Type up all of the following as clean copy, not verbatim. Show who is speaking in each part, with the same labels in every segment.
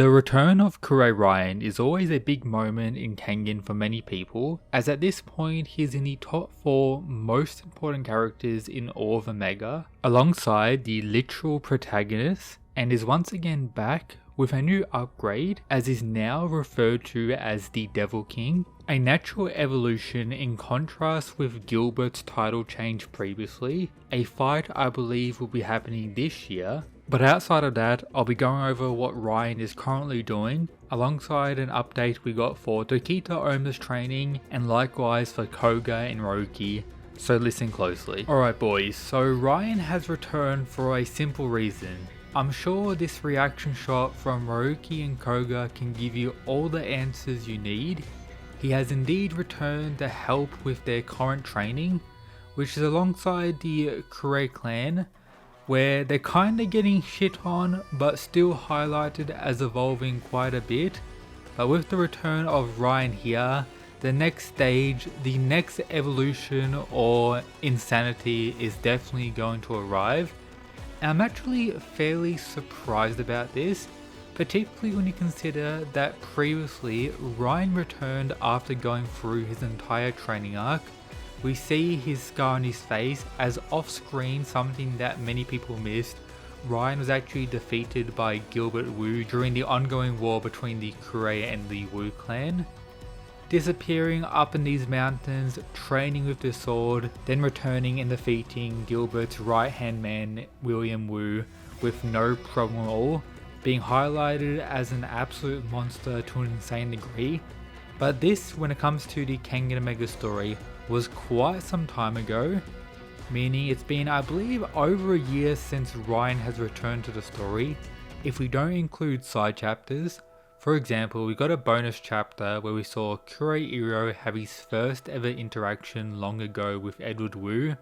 Speaker 1: The return of Kure Raian is always a big moment in Kengan for many people, as at this point he is in the top 4 most important characters in all of Omega, alongside the literal protagonist, and is once again back with a new upgrade as is now referred to as the Devil King, a natural evolution in contrast with Gilbert's title change previously, a fight I believe will be happening this year. But outside of that, I'll be going over what Raian is currently doing, alongside an update we got for Tokita Ohma's training, and likewise for Koga and Ryuki, so listen closely. Alright boys, so Raian has returned for a simple reason. I'm sure this reaction shot from Ryuki and Koga can give you all the answers you need. He has indeed returned to help with their current training, which is alongside the Kure clan, where they're kinda getting shit on but still highlighted as evolving quite a bit. But with the return of Raian here, the next stage, the next evolution or insanity is definitely going to arrive. And I'm actually fairly surprised about this, particularly when you consider that previously Raian returned after going through his entire training arc. We see his scar on his face, as off screen, something that many people missed, Raian was actually defeated by Gilbert Wu during the ongoing war between the Kure and the Wu clan. Disappearing up in these mountains, training with the sword, then returning and defeating Gilbert's right hand man William Wu with no problem at all, being highlighted as an absolute monster to an insane degree. But this, when it comes to the Kengan Omega story, was quite some time ago, meaning it's been I believe over a year since Raian has returned to the story, if we don't include side chapters. For example, we got a bonus chapter where we saw Kure Raian have his first ever interaction long ago with Edward Wu,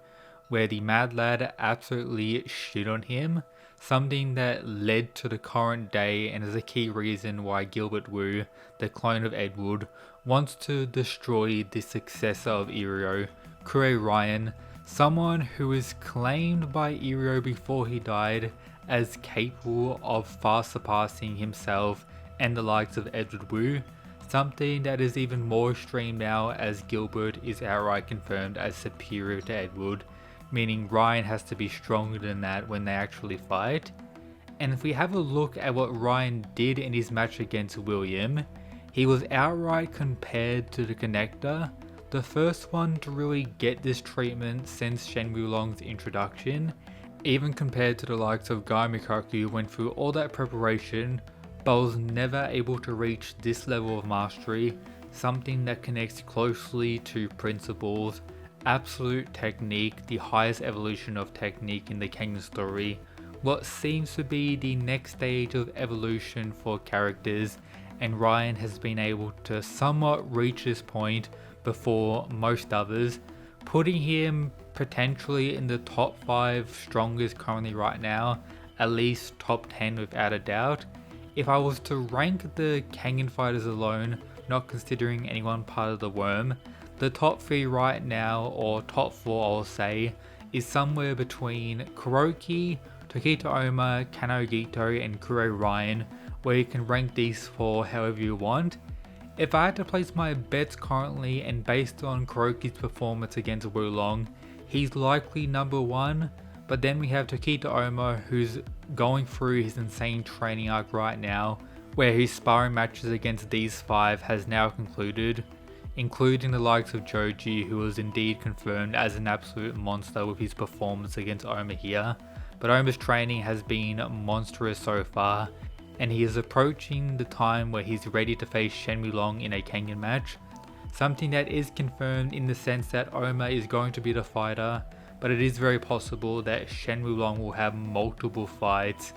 Speaker 1: where the mad lad absolutely shit on him, something that led to the current day and is a key reason why Gilbert Wu, the clone of Edward, wants to destroy the successor of Raian, Kure Raian, someone who is claimed by Raian before he died as capable of far surpassing himself and the likes of Edward Wu, something that is even more extreme now as Gilbert is outright confirmed as superior to Edward, meaning Raian has to be stronger than that when they actually fight. And if we have a look at what Raian did in his match against William, he was outright compared to the Connector, the first one to really get this treatment since Shen Wulong's introduction, even compared to the likes of Guy Mikaku who went through all that preparation but was never able to reach this level of mastery, something that connects closely to principles, absolute technique, the highest evolution of technique in the Kengan story, what seems to be the next stage of evolution for characters, and Raian has been able to somewhat reach this point before most others, putting him potentially in the top 5 strongest currently right now, at least top 10 without a doubt. If I was to rank the Kengan fighters alone, not considering anyone part of the worm, the top 3 right now, or top 4 I'll say, is somewhere between Kuroki, Tokita Ohma, Kanogito and Kure Raian, where you can rank these 4 however you want. If I had to place my bets currently and based on Kuroki's performance against Wulong, he's likely number 1, but then we have Tokita Ohma who's going through his insane training arc right now, where his sparring matches against these 5 has now concluded, including the likes of Joji, who was indeed confirmed as an absolute monster with his performance against Ohma here, but Ohma's training has been monstrous so far, and he is approaching the time where he's ready to face Shen Wulong in a Kengan match, something that is confirmed in the sense that Ohma is going to be the fighter, but it is very possible that Shen Wulong will have multiple fights,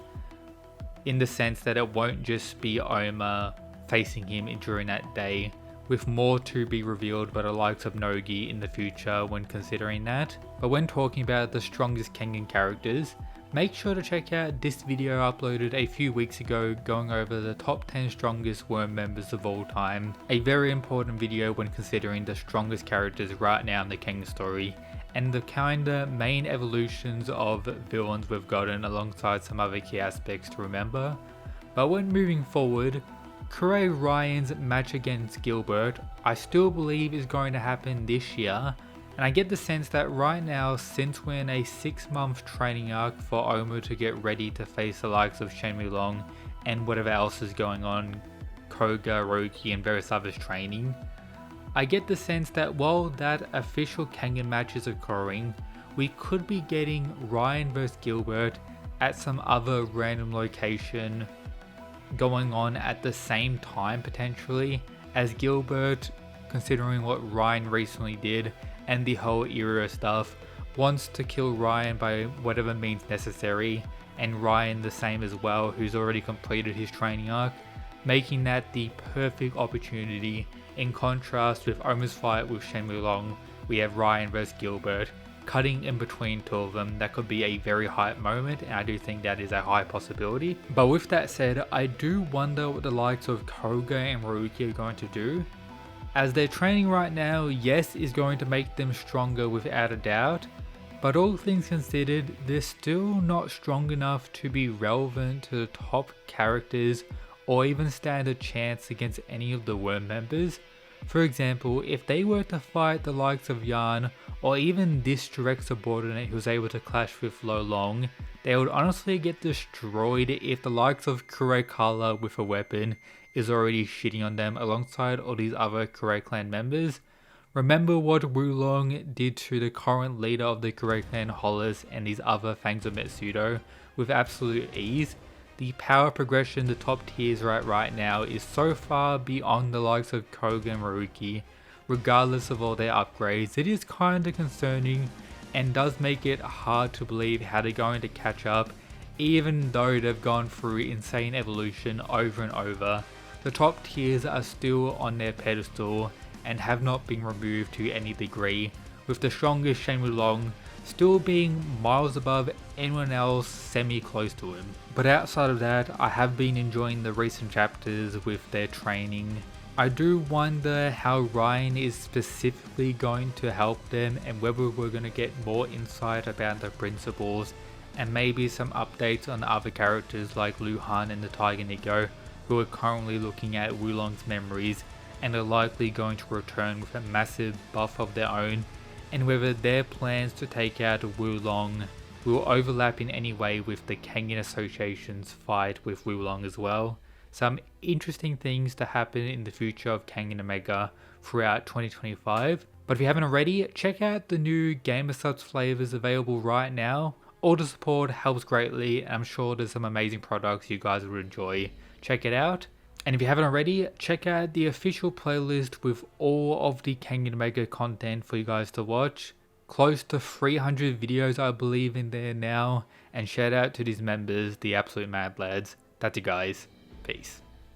Speaker 1: in the sense that it won't just be Ohma facing him during that day, with more to be revealed by the likes of Nogi in the future when considering that. But when talking about the strongest Kengan characters, make sure to check out this video uploaded a few weeks ago going over the top 10 strongest worm members of all time. A very important video when considering the strongest characters right now in the Kengan story, and the kinda main evolutions of villains we've gotten alongside some other key aspects to remember. But when moving forward, Kure Raian's match against Gilbert I still believe is going to happen this year, and I get the sense that right now, since we're in a 6-month training arc for Ohma to get ready to face the likes of Shen Wulong and whatever else is going on, Koga, Ryuki and various others training, I get the sense that while that official Kengan match is occurring, we could be getting Raian vs Gilbert at some other random location going on at the same time potentially, as Gilbert, considering what Raian recently did and the whole era stuff, wants to kill Raian by whatever means necessary, and Raian the same as well, who's already completed his training arc, making that the perfect opportunity. In contrast with Ohma's fight with Shen Wulong, we have Raian vs Gilbert, cutting in between two of them. That could be a very hype moment, and I do think that is a high possibility. But with that said, I do wonder what the likes of Koga and Ryuki are going to do, as their training right now, yes, is going to make them stronger without a doubt, but all things considered, they're still not strong enough to be relevant to the top characters or even stand a chance against any of the Worm members. For example, if they were to fight the likes of Yan or even this direct subordinate who was able to clash with Wulong, they would honestly get destroyed if the likes of Kure Raian with a weapon is already shitting on them alongside all these other Kure clan members. Remember what Wulong did to the current leader of the Kure clan, Hollis, and these other Fangs of Metsudo with absolute ease. The power progression the top tiers right now is so far beyond the likes of Koga and Ryuki. Regardless of all their upgrades, it is kinda concerning and does make it hard to believe how they're going to catch up, even though they've gone through insane evolution over and over. The top tiers are still on their pedestal and have not been removed to any degree, with the strongest Shen Wulong still being miles above anyone else semi-close to him. But outside of that, I have been enjoying the recent chapters with their training. I do wonder how Raian is specifically going to help them, and whether we're going to get more insight about the principles and maybe some updates on other characters like Luhan and the Tiger Nico, who are currently looking at Wulong's memories and are likely going to return with a massive buff of their own, and whether their plans to take out Wulong will overlap in any way with the Kengan Association's fight with Wulong as well. Some interesting things to happen in the future of Kengan Omega throughout 2025. But if you haven't already, check out the new Gamer Subs flavors available right now. All the support helps greatly, and I'm sure there's some amazing products you guys would enjoy. Check it out. And if you haven't already, check out the official playlist with all of the Kengan Omega content for you guys to watch. Close to 300 videos I believe in there now, and shout out to these members, the absolute mad lads. That's it guys, peace.